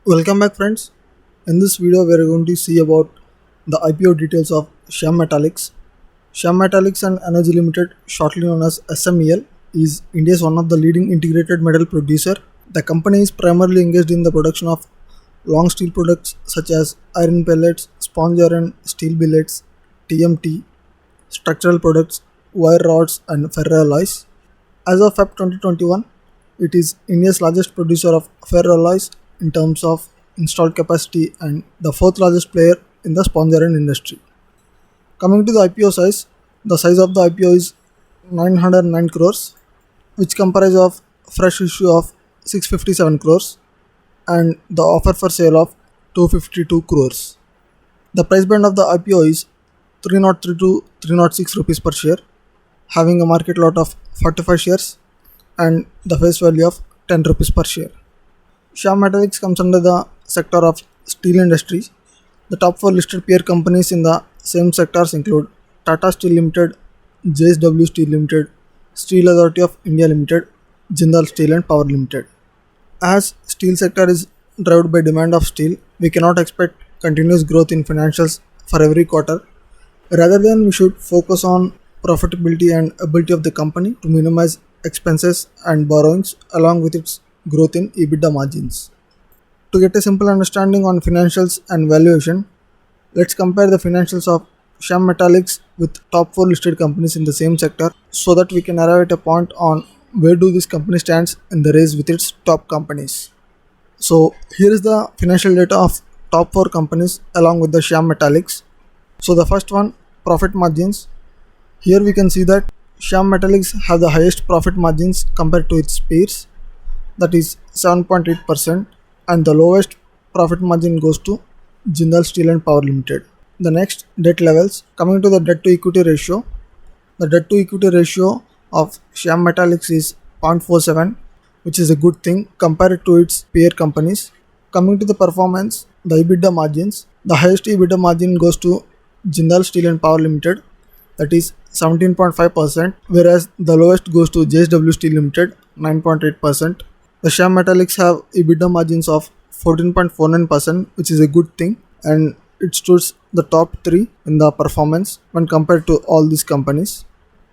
Welcome back, friends. In this video we are going to see about the IPO details of Shyam Metallics. Shyam Metallics and Energy Limited, shortly known as SMEL, is India's one of the leading integrated metal producer. The company is primarily engaged in the production of long steel products such as iron pellets, sponge iron, steel billets, TMT, structural products, wire rods and ferroalloys. As of Feb 2021, it is India's largest producer of ferroalloys in terms of installed capacity and the fourth largest player in the sponge iron industry. Coming to the IPO size, the size of the IPO is 909 crores, which comprises of fresh issue of 657 crores and the offer for sale of 252 crores. The price band of the IPO is 303 to 306 rupees per share, having a market lot of 45 shares and the face value of 10 rupees per share. Shyam Metallics comes under the sector of steel industries. The top four listed peer companies in the same sectors include Tata Steel Limited, JSW Steel Limited, Steel Authority of India Limited, Jindal Steel and Power Limited. As steel sector is driven by demand of steel, we cannot expect continuous growth in financials for every quarter. Rather than we should focus on profitability and ability of the company to minimize expenses and borrowings along with its growth in EBITDA margins. To get a simple understanding on financials and valuation, let's compare the financials of Shyam Metallics with top 4 listed companies in the same sector so that we can arrive at a point on where do this company stands in the race with its top companies. So here is the financial data of top 4 companies along with the Shyam Metallics. So the first one, profit margins. Here we can see that Shyam Metallics have the highest profit margins compared to its peers, that is 7.8%, and the lowest profit margin goes to Jindal Steel and Power Limited. The next, debt levels. Coming to the debt to equity ratio, the debt to equity ratio of Shyam Metallics is 0.47, which is a good thing compared to its peer companies. Coming to the performance, the EBITDA margins, the highest EBITDA margin goes to Jindal Steel and Power Limited, that is 17.5%, whereas the lowest goes to JSW Steel Limited, 9.8%. The Shyam Metallics have EBITDA margins of 14.49%, which is a good thing, and it stood the top 3 in the performance when compared to all these companies.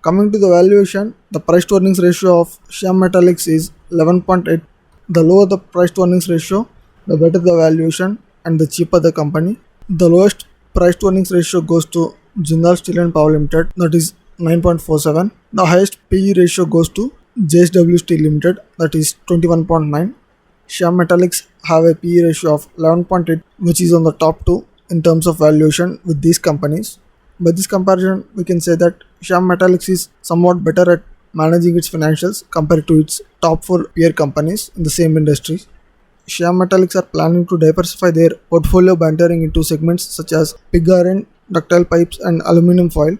Coming to the valuation, the price to earnings ratio of Shyam Metallics is 11.8. The lower the price to earnings ratio, the better the valuation and the cheaper the company. The lowest price to earnings ratio goes to Jindal Steel and Power Limited, that is 9.47. The highest PE ratio goes to JSW Steel Limited, that is 21.9. Shyam Metallics have a PE ratio of 11.8, which is on the top 2 in terms of valuation with these companies. By this comparison, we can say that Shyam Metallics is somewhat better at managing its financials compared to its top 4 peer companies in the same industry. Shyam Metallics are planning to diversify their portfolio by entering into segments such as pig iron, ductile pipes and aluminum foil.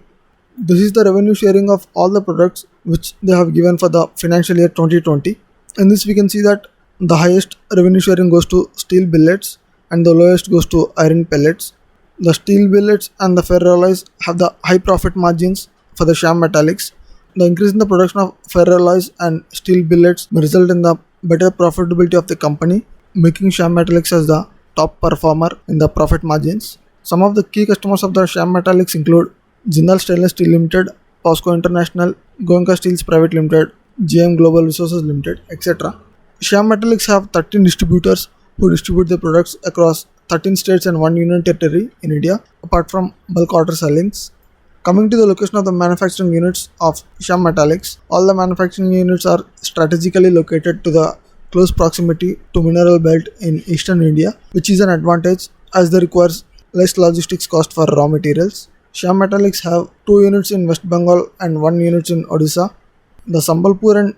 This is the revenue sharing of all the products which they have given for the financial year 2020. In this we can see that the highest revenue sharing goes to steel billets and the lowest goes to iron pellets. The steel billets and the ferroalloys have the high profit margins for the Shyam Metallics. The increase in the production of ferroalloys and steel billets may result in the better profitability of the company, making Shyam Metallics as the top performer in the profit margins. Some of the key customers of the Shyam Metallics include Jindal Stainless Steel Limited, POSCO International, Goenka Steels Private Limited, GM Global Resources Limited, etc. Shyam Metallics have 13 distributors who distribute their products across 13 states and 1 union territory in India, apart from bulk order sellings. Coming to the location of the manufacturing units of Shyam Metallics, all the manufacturing units are strategically located to the close proximity to mineral belt in eastern India, which is an advantage as they requires less logistics cost for raw materials. Shyam Metallics have 2 units in West Bengal and 1 unit in Odisha. The Sambalpur and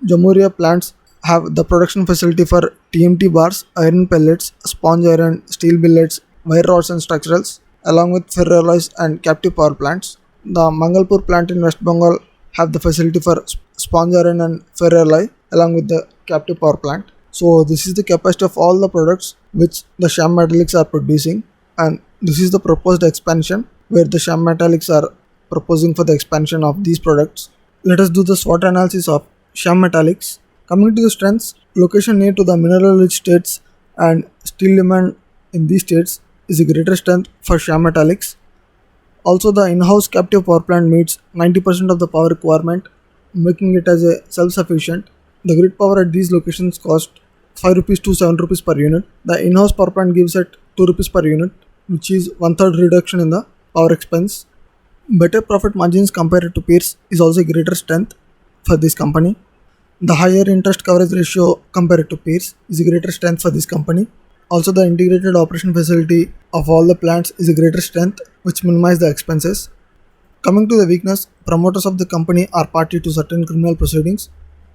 Jamuria plants have the production facility for TMT bars, iron pellets, sponge iron, steel billets, wire rods and structurals, along with ferroalloys and captive power plants. The Mangalpur plant in West Bengal have the facility for sponge iron and ferroalloy along with the captive power plant. So this is the capacity of all the products which the Shyam Metallics are producing, and this is the proposed expansion where the Shyam Metallics are proposing for the expansion of these products. Let us do the SWOT analysis of Shyam Metallics. Coming to the strengths, location near to the mineral rich states and steel demand in these states is a greater strength for Shyam Metallics. Also, the in-house captive power plant meets 90% of the power requirement, making it as a self-sufficient. The grid power at these locations cost 5 rupees to 7 rupees per unit. The in-house power plant gives it 2 rupees per unit, which is one-third reduction in the power expense. Better profit margins compared to peers is also a greater strength for this company. The higher interest coverage ratio compared to peers is a greater strength for this company. Also, the integrated operation facility of all the plants is a greater strength, which minimize the expenses. Coming to the weakness, promoters of the company are party to certain criminal proceedings.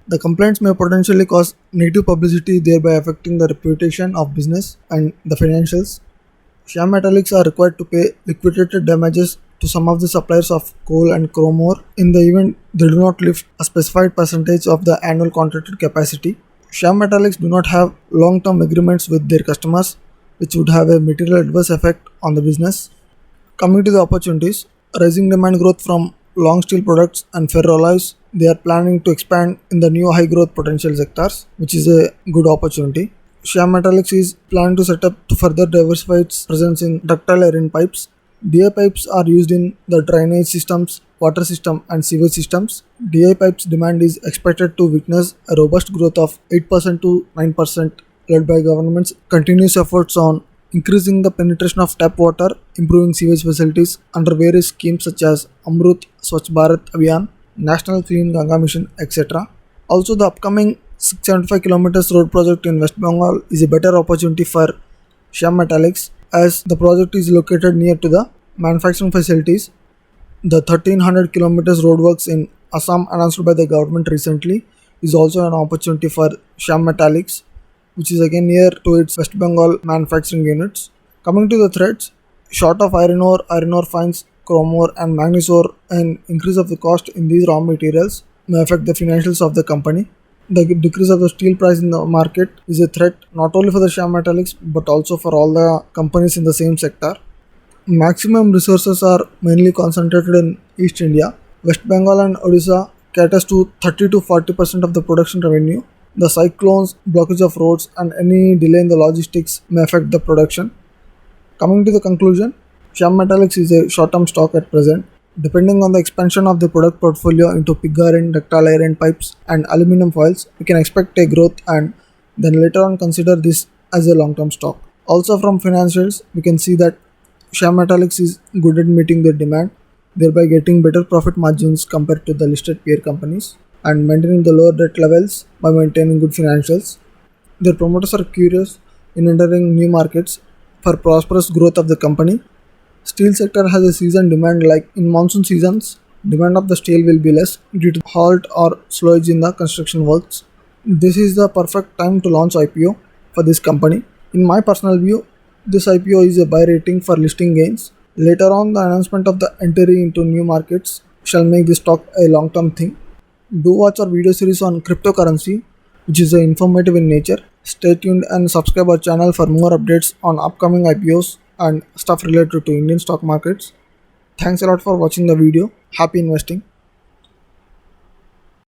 The complaints may potentially cause negative publicity, thereby affecting the reputation of business and the financials. Shyam Metallics are required to pay liquidated damages to some of the suppliers of coal and chrome ore in the event they do not lift a specified percentage of the annual contracted capacity. Shyam Metallics do not have long-term agreements with their customers, which would have a material adverse effect on the business. Coming to the opportunities, rising demand growth from long steel products and ferroalloys, they are planning to expand in the new high growth potential sectors, which is a good opportunity. Shyam Metallics is planned to set up to further diversify its presence in ductile iron pipes. DI pipes are used in the drainage systems, water system and sewage systems. DI pipes demand is expected to witness a robust growth of 8% to 9%, led by government's continuous efforts on increasing the penetration of tap water, improving sewage facilities under various schemes such as Amrut, Swachh Bharat Abhiyan, National Clean Ganga Mission, etc. Also, the upcoming 675 kilometers road project in West Bengal is a better opportunity for Shyam Metallics as the project is located near to the manufacturing facilities. The 1300 kilometers roadworks in Assam announced by the government recently is also an opportunity for Shyam Metallics, which is again near to its West Bengal manufacturing units. Coming to the threats, short of iron ore fines, chrome ore and manganese ore, and increase of the cost in these raw materials may affect the financials of the company. The decrease of the steel price in the market is a threat not only for the Shyam Metallics but also for all the companies in the same sector. Maximum resources are mainly concentrated in East India. West Bengal and Odisha caters to 30 to 40% of the production revenue. The cyclones, blockage of roads, and any delay in the logistics may affect the production. Coming to the conclusion, Shyam Metallics is a short-term stock at present. Depending on the expansion of the product portfolio into pig iron, ductile iron pipes, and aluminum foils, we can expect a growth and then later on consider this as a long-term stock. Also, from financials, we can see that Shyam Metallics is good at meeting their demand, thereby getting better profit margins compared to the listed peer companies and maintaining the lower debt levels by maintaining good financials. Their promoters are curious in entering new markets for prosperous growth of the company. Steel sector has a season demand like in monsoon seasons. Demand of the steel will be less due to halt or slowage in the construction works. This is the perfect time to launch IPO for this company. In my personal view, this IPO is a buy rating for listing gains. Later on, the announcement of the entry into new markets shall make this stock a long-term thing. Do watch our video series on cryptocurrency, which is informative in nature. Stay tuned and subscribe our channel for more updates on upcoming IPOs and stuff related to Indian stock markets. Thanks a lot for watching the video. Happy investing.